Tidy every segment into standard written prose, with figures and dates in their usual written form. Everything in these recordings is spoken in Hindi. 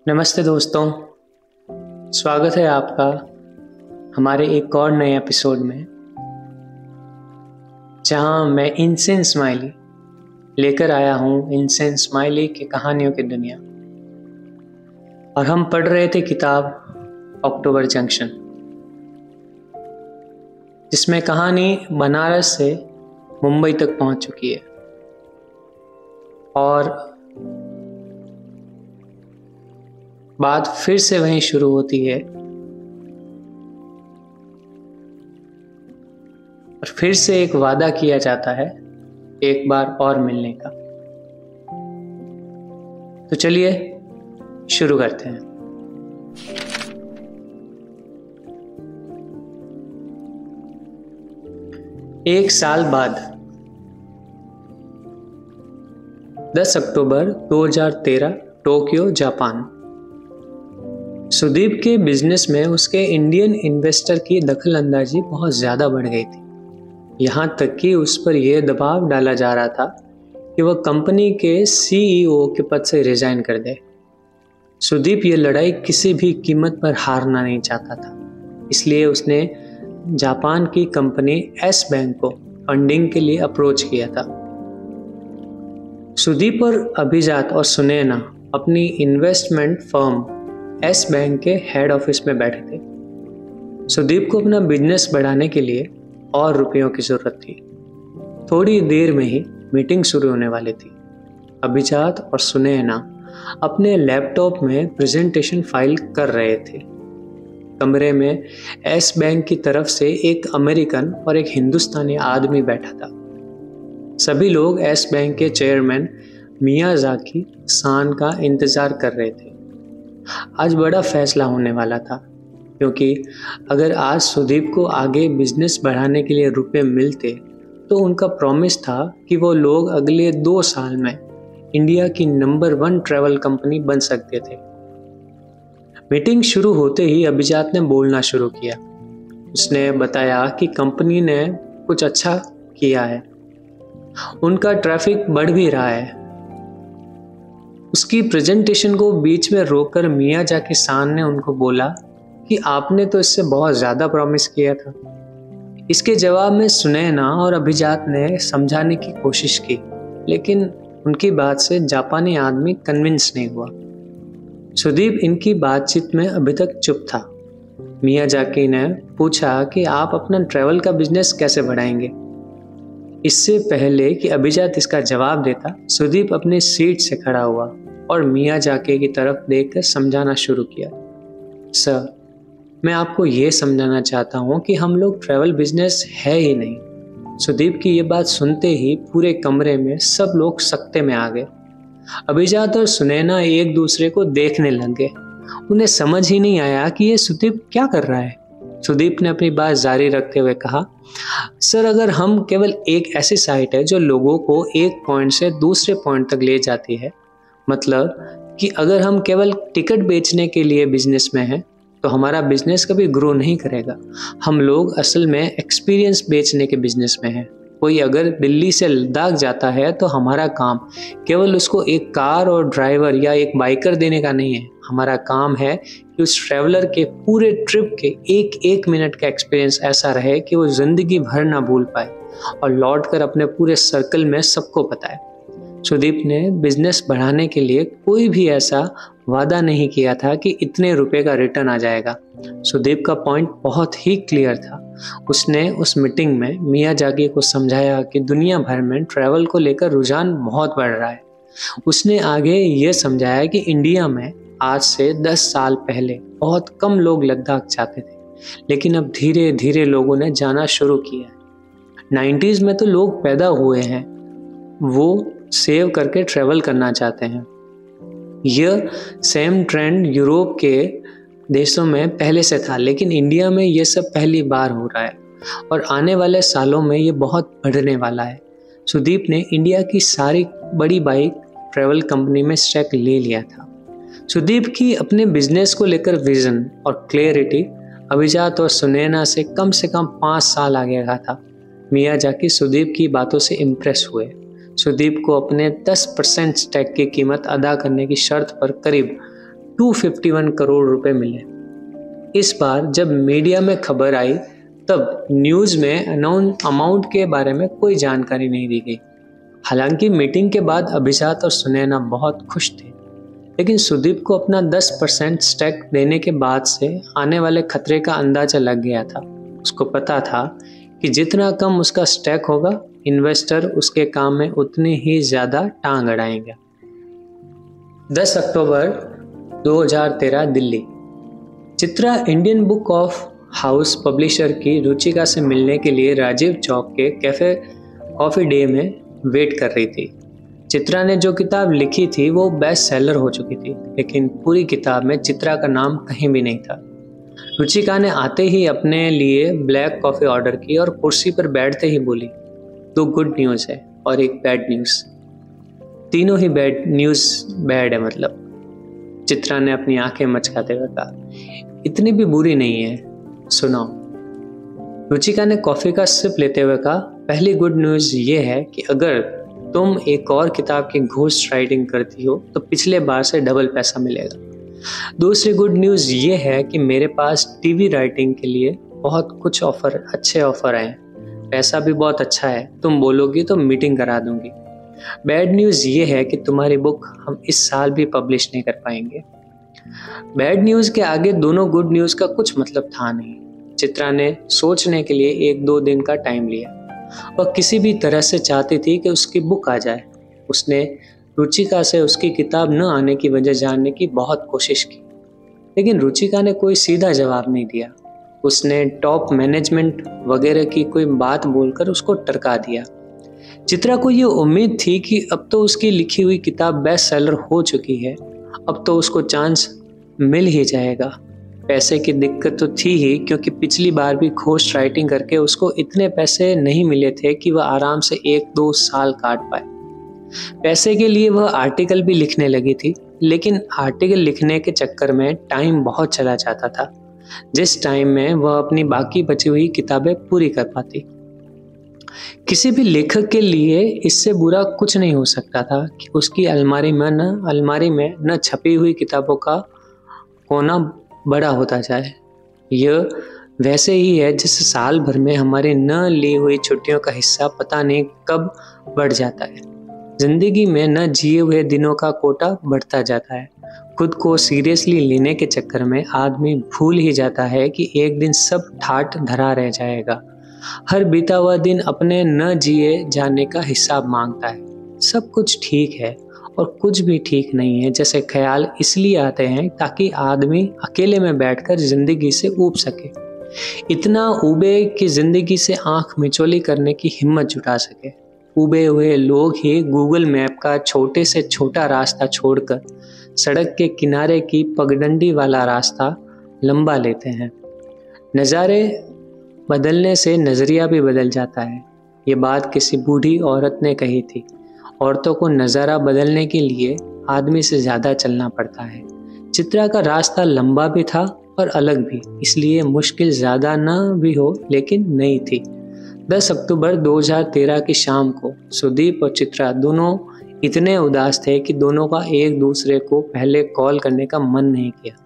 नमस्ते दोस्तों, स्वागत है आपका हमारे एक और नए एपिसोड में, जहां मैं इनसेन स्माइली लेकर आया हूं इनसेन स्माइली की कहानियों की दुनिया। और हम पढ़ रहे थे किताब अक्टूबर जंक्शन, जिसमें कहानी बनारस से मुंबई तक पहुंच चुकी है। और बात फिर से वहीं शुरू होती है और फिर से एक वादा किया जाता है एक बार और मिलने का। तो चलिए शुरू करते हैं। एक साल बाद 10 अक्टूबर 2013, टोक्यो, जापान। सुदीप के बिजनेस में उसके इंडियन इन्वेस्टर की दखल अंदाजी बहुत ज़्यादा बढ़ गई थी। यहाँ तक कि उस पर यह दबाव डाला जा रहा था कि वह कंपनी के सीईओ के पद से रिजाइन कर दे। सुदीप ये लड़ाई किसी भी कीमत पर हारना नहीं चाहता था, इसलिए उसने जापान की कंपनी एस बैंक को फंडिंग के लिए अप्रोच किया था। सुदीप और अभिजात और सुनैना अपनी इन्वेस्टमेंट फर्म एस बैंक के हेड ऑफिस में बैठे थे। सुदीप को अपना बिजनेस बढ़ाने के लिए और रुपयों की जरूरत थी। थोड़ी देर में ही मीटिंग शुरू होने वाली थी। अभिजात और सुनैना अपने लैपटॉप में प्रेजेंटेशन फाइल कर रहे थे। कमरे में एस बैंक की तरफ से एक अमेरिकन और एक हिंदुस्तानी आदमी बैठा था। सभी लोग एस बैंक के चेयरमैन मियाजाकी सान का इंतजार कर रहे थे। आज बड़ा फैसला होने वाला था, क्योंकि अगर आज सुदीप को आगे बिजनेस बढ़ाने के लिए रुपए मिलते तो उनका प्रॉमिस था कि वो लोग अगले 2 साल में इंडिया की नंबर 1 ट्रैवल कंपनी बन सकते थे। मीटिंग शुरू होते ही अभिजात ने बोलना शुरू किया। उसने बताया कि कंपनी ने कुछ अच्छा किया है, उनका ट्रैफिक बढ़ भी रहा है। उसकी प्रेजेंटेशन को बीच में रोककर मियाजाकी सान ने उनको बोला कि आपने तो इससे बहुत ज़्यादा प्रॉमिस किया था। इसके जवाब में सुनैना और अभिजात ने समझाने की कोशिश की, लेकिन उनकी बात से जापानी आदमी कन्विंस नहीं हुआ। सुदीप इनकी बातचीत में अभी तक चुप था। मियाजाकी ने पूछा कि आप अपना ट्रैवल का बिजनेस कैसे बढ़ाएंगे। इससे पहले कि अभिजात इसका जवाब देता, सुदीप अपनी सीट से खड़ा हुआ और मियाजाकी की तरफ देखकर समझाना शुरू किया। सर, मैं आपको ये समझाना चाहता हूँ कि हम लोग ट्रैवल बिजनेस है ही नहीं। सुदीप की ये बात सुनते ही पूरे कमरे में सब लोग सकते में आ गए। अभिजात और सुनैना एक दूसरे को देखने लग गए। उन्हें समझ ही नहीं आया कि ये सुदीप क्या कर रहा है। सुदीप ने अपनी बात जारी रखते हुए कहा, सर, अगर हम केवल एक ऐसी साइट है जो लोगों को एक पॉइंट से दूसरे पॉइंट तक ले जाती है, मतलब कि अगर हम केवल टिकट बेचने के लिए बिजनेस में हैं तो हमारा बिजनेस कभी ग्रो नहीं करेगा। हम लोग असल में एक्सपीरियंस बेचने के बिजनेस में हैं। कोई अगर दिल्ली से लद्दाख जाता है तो हमारा काम केवल उसको एक कार और ड्राइवर या एक बाइकर देने का नहीं है। हमारा काम है कि उस ट्रैवलर के पूरे ट्रिप के एक मिनट का एक्सपीरियंस ऐसा रहे कि वो जिंदगी भर ना भूल पाए और लौट कर अपने पूरे सर्कल में सबको बताए। सुदीप ने बिजनेस बढ़ाने के लिए कोई भी ऐसा वादा नहीं किया था कि इतने रुपए का रिटर्न आ जाएगा। सुदीप का पॉइंट बहुत ही क्लियर था। उसने उस मीटिंग में मियाजाकी को समझाया कि दुनिया भर में ट्रैवल को लेकर रुझान बहुत बढ़ रहा है। उसने आगे ये समझाया कि इंडिया में आज से 10 साल पहले बहुत कम लोग लद्दाख जाते थे, लेकिन अब धीरे धीरे लोगों ने जाना शुरू किया है। 90s में तो लोग पैदा हुए हैं, वो सेव करके ट्रैवल करना चाहते हैं। यह सेम ट्रेंड यूरोप के देशों में पहले से था, लेकिन इंडिया में यह सब पहली बार हो रहा है और आने वाले सालों में ये बहुत बढ़ने वाला है। सुदीप ने इंडिया की सारी बड़ी बाइक ट्रैवल कंपनी में स्टैक ले लिया था। सुदीप की अपने बिजनेस को लेकर विजन और क्लियरिटी अभिजात और सुनैना से कम 5 साल आगे का था। मियाजाकी सुदीप की बातों से इम्प्रेस हुए। सुदीप को अपने 10% स्टैक की कीमत अदा करने की शर्त पर करीब 251 करोड़ रुपए मिले। इस बार जब मीडिया में खबर आई तब न्यूज़ में अमाउंट के बारे में कोई जानकारी नहीं दी गई। हालांकि मीटिंग के बाद अभिजात और सुनैना बहुत खुश थे, लेकिन सुदीप को अपना 10% स्टैक देने के बाद से आने वाले खतरे का अंदाजा लग गया था। उसको पता था कि जितना कम उसका स्टैक होगा, इन्वेस्टर उसके काम में उतनी ही ज़्यादा टांग अड़ाएंगे। 10 अक्टूबर 2013 Delhi. Chitra Indian book of house publisher की रुचिका से मिलने के लिए राजीव चौक के कैफे कॉफ़ी डे में वेट कर रही थी। चित्रा ने जो किताब लिखी थी वो बेस्ट सेलर हो चुकी थी, लेकिन पूरी किताब में चित्रा का नाम कहीं भी नहीं था। रुचिका ने आते ही अपने लिए ब्लैक कॉफ़ी ऑर्डर की और कुर्सी पर बैठते ही बोली, 2 गुड न्यूज़ है और एक बैड न्यूज़। तीनों ही बैड न्यूज़ बैड है मतलब। चित्रा ने अपनी आंखें मचकाते हुए कहा, इतनी भी बुरी नहीं है, सुनाओ। रुचिका ने कॉफ़ी का सिप लेते हुए कहा, पहली गुड न्यूज़ ये है कि अगर तुम एक और किताब की घोस्ट राइटिंग करती हो तो पिछले बार से डबल पैसा मिलेगा। दूसरी गुड न्यूज़ ये है कि मेरे पास टीवी राइटिंग के लिए बहुत कुछ अच्छे ऑफर आए, पैसा भी बहुत अच्छा है, तुम बोलोगी तो मीटिंग करा दूंगी। बैड न्यूज़ ये है कि तुम्हारी बुक हम इस साल भी पब्लिश नहीं कर पाएंगे। बैड न्यूज़ के आगे दोनों गुड न्यूज़ का कुछ मतलब था नहीं। चित्रा ने सोचने के लिए 1-2 दिन का टाइम लिया। वह किसी भी तरह से चाहती थी कि उसकी बुक आ जाए। उसने रुचिका से उसकी किताब न आने की वजह जानने की बहुत कोशिश की, लेकिन रुचिका ने कोई सीधा जवाब नहीं दिया। उसने टॉप मैनेजमेंट वगैरह की कोई बात बोलकर उसको टरका दिया। चित्रा को ये उम्मीद थी कि अब तो उसकी लिखी हुई किताब बेस्ट सेलर हो चुकी है, अब तो उसको चांस मिल ही जाएगा। पैसे की दिक्कत तो थी ही, क्योंकि पिछली बार भी घोस्ट राइटिंग करके उसको इतने पैसे नहीं मिले थे कि वह आराम से 1-2 साल काट पाए। पैसे के लिए वह आर्टिकल भी लिखने लगी थी, लेकिन आर्टिकल लिखने के चक्कर में टाइम बहुत चला जाता था, जिस टाइम में वह अपनी बाकी बची हुई किताबें पूरी कर पाती। किसी भी लेखक के लिए इससे बुरा कुछ नहीं हो सकता था कि उसकी अलमारी में न छपी हुई किताबों का कोना बड़ा होता जाए। यह वैसे ही है जिस साल भर में हमारी न ली हुई छुट्टियों का हिस्सा पता नहीं कब बढ़ जाता है। जिंदगी में न जिए हुए दिनों का कोटा बढ़ता जाता है। खुद को सीरियसली लेने के चक्कर में आदमी भूल ही जाता है कि एक दिन सब ठाठ धरा रह जाएगा। हर बीता हुआ दिन अपने न जिए जाने का हिसाब मांगता है। सब कुछ ठीक है और कुछ भी ठीक नहीं है जैसे ख्याल इसलिए आते हैं ताकि आदमी अकेले में बैठकर जिंदगी से ऊब सके, इतना ऊबे कि जिंदगी से आंख मिचौली करने की हिम्मत जुटा सके। ऊबे हुए लोग ही गूगल मैप का छोटे से छोटा रास्ता छोड़कर सड़क के किनारे की पगडंडी वाला रास्ता लंबा लेते हैं। नज़ारे बदलने से नज़रिया भी बदल जाता है। ये बात किसी बूढ़ी औरत ने कही थी। औरतों को नज़ारा बदलने के लिए आदमी से ज़्यादा चलना पड़ता है। चित्रा का रास्ता लंबा भी था और अलग भी, इसलिए मुश्किल ज़्यादा न भी हो लेकिन नहीं थी। 10 अक्टूबर 2013 की शाम को सुदीप और चित्रा दोनों इतने उदास थे कि दोनों का एक दूसरे को पहले कॉल करने का मन नहीं किया।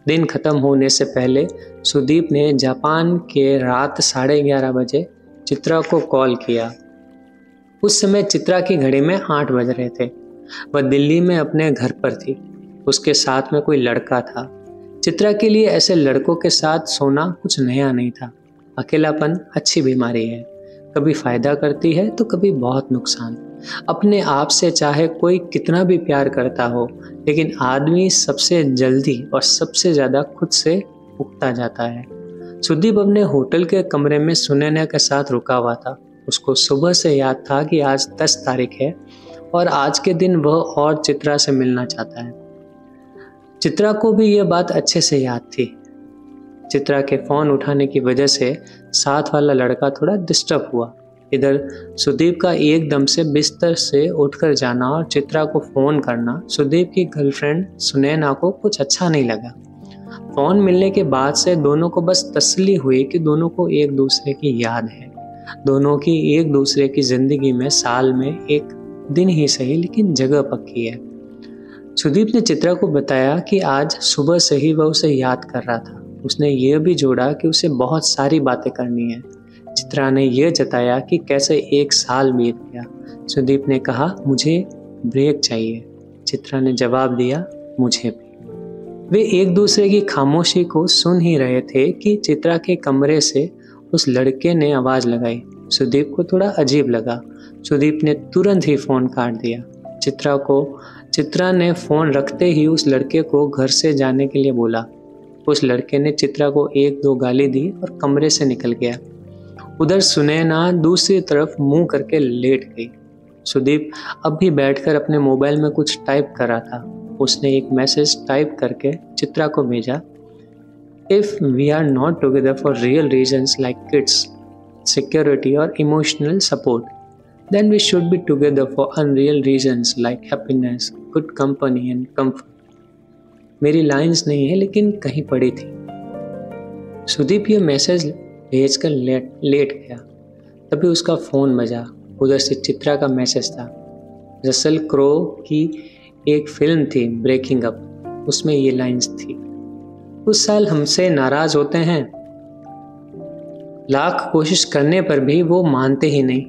दिन खत्म होने से पहले सुदीप ने जापान के रात 11:30 बजे चित्रा को कॉल किया। उस समय चित्रा की घड़ी में 8 बज रहे थे। वह दिल्ली में अपने घर पर थी। उसके साथ में कोई लड़का था। चित्रा के लिए ऐसे लड़कों के साथ सोना कुछ नया नहीं था। अकेलापन अच्छी बीमारी है, कभी फायदा करती है तो कभी बहुत नुकसान। अपने आप से चाहे कोई कितना भी प्यार करता हो, लेकिन आदमी सबसे जल्दी और सबसे ज़्यादा खुद से उगता जाता है। सुदीप अपने होटल के कमरे में सुनैना के साथ रुका हुआ था। उसको सुबह से याद था कि आज 10 तारीख है और आज के दिन वह और चित्रा से मिलना चाहता है। चित्रा को भी यह बात अच्छे से याद थी। चित्रा के फ़ोन उठाने की वजह से साथ वाला लड़का थोड़ा डिस्टर्ब हुआ। इधर सुदीप का एकदम से बिस्तर से उठकर जाना और चित्रा को फ़ोन करना सुदीप की गर्लफ्रेंड सुनैना को कुछ अच्छा नहीं लगा। फ़ोन मिलने के बाद से दोनों को बस तसल्ली हुई कि दोनों को एक दूसरे की याद है। दोनों की एक दूसरे की ज़िंदगी में साल में एक दिन ही सही लेकिन जगह पक्की है। सुदीप ने चित्रा को बताया कि आज सुबह से ही वह उसे याद कर रहा था। उसने यह भी जोड़ा कि उसे बहुत सारी बातें करनी है। चित्रा ने यह जताया कि कैसे 1 साल बीत गया। सुदीप ने कहा, मुझे ब्रेक चाहिए। चित्रा ने जवाब दिया, मुझे भी। वे एक दूसरे की खामोशी को सुन ही रहे थे कि चित्रा के कमरे से उस लड़के ने आवाज लगाई। सुदीप को थोड़ा अजीब लगा। सुदीप ने तुरंत ही फोन काट दिया। चित्रा ने फोन रखते ही उस लड़के को घर से जाने के लिए बोला। उस लड़के ने चित्रा को 1-2 गाली दी और कमरे से निकल गया। उधर सुनैना दूसरी तरफ मुंह करके लेट गई। सुदीप अब भी बैठकर अपने मोबाइल में कुछ टाइप कर रहा था। उसने एक मैसेज टाइप करके चित्रा को भेजा, if we are not together for real reasons like kids, security और emotional support, then we should be together for unreal reasons like happiness, good company and comfort. मेरी लाइंस नहीं है लेकिन कहीं पड़ी थी। सुदीप ये मैसेज भेजकर लेट गया। तभी उसका फ़ोन बजा। उधर से चित्रा का मैसेज था। रसल क्रो की एक फिल्म थी ब्रेकिंग अप, उसमें ये लाइंस थी, उस साल हमसे नाराज होते हैं, लाख कोशिश करने पर भी वो मानते ही नहीं।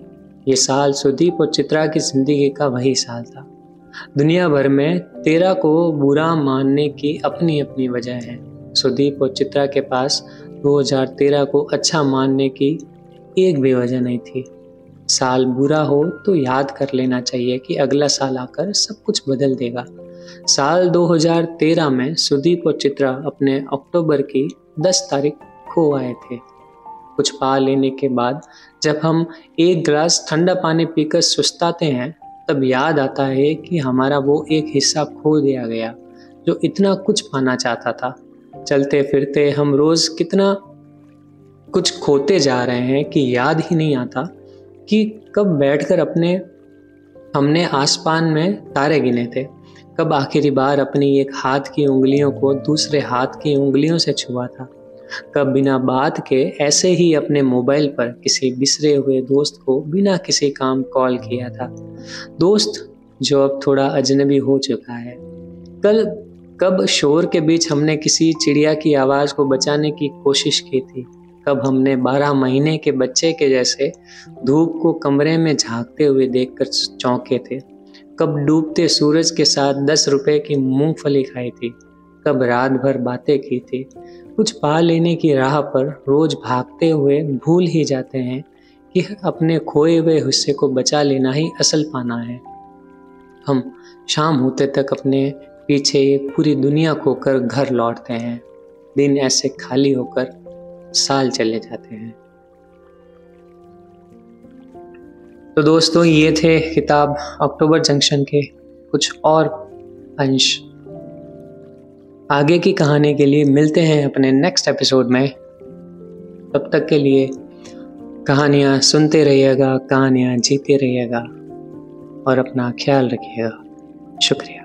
ये साल सुदीप और चित्रा की जिंदगी का वही साल था। दुनिया भर में तेरा को बुरा मानने की अपनी अपनी वजह है। सुदीप और चित्रा के पास 2013 को अच्छा मानने की एक भी वजह नहीं थी। साल बुरा हो तो याद कर लेना चाहिए कि अगला साल आकर सब कुछ बदल देगा। साल 2013 में सुदीप और चित्रा अपने अक्टूबर की 10 तारीख खो आए थे। कुछ पा लेने के बाद जब हम एक गिलास ठंडा पानी पीकर सुस्ताते हैं, तब याद आता है कि हमारा वो एक हिस्सा खो दिया गया जो इतना कुछ पाना चाहता था। चलते फिरते हम रोज कितना कुछ खोते जा रहे हैं कि याद ही नहीं आता कि कब बैठकर हमने आसमान में तारे गिने थे, कब आखिरी बार अपनी एक हाथ की उंगलियों को दूसरे हाथ की उंगलियों से छुआ था, कब बिना बात के ऐसे ही अपने मोबाइल पर किसी बिसरे हुए दोस्त को बिना किसी काम कॉल किया था। दोस्त जो अब थोड़ा अजनबी हो चुका है। कब शोर के बीच हमने किसी चिड़िया की आवाज़ को बचाने की कोशिश की थी। कब हमने 12 महीने के बच्चे के जैसे धूप को कमरे में झांकते हुए देखकर चौंके थे। कब डूबते सूरज के साथ 10 रुपए की मूंगफली खाई थी। कब रात भर बातें की थी। कुछ पा लेने की राह पर रोज भागते हुए भूल ही जाते हैं कि अपने खोए हुए हिस्से को बचा लेना ही असल पाना है। हम शाम होते तक अपने पीछे एक पूरी दुनिया खोकर घर लौटते हैं। दिन ऐसे खाली होकर साल चले जाते हैं। तो दोस्तों, ये थे किताब अक्टूबर जंक्शन के कुछ और अंश। आगे की कहानी के लिए मिलते हैं अपने नेक्स्ट एपिसोड में। तब तक के लिए कहानियाँ सुनते रहिएगा, कहानियाँ जीते रहिएगा और अपना ख्याल रखिएगा। शुक्रिया।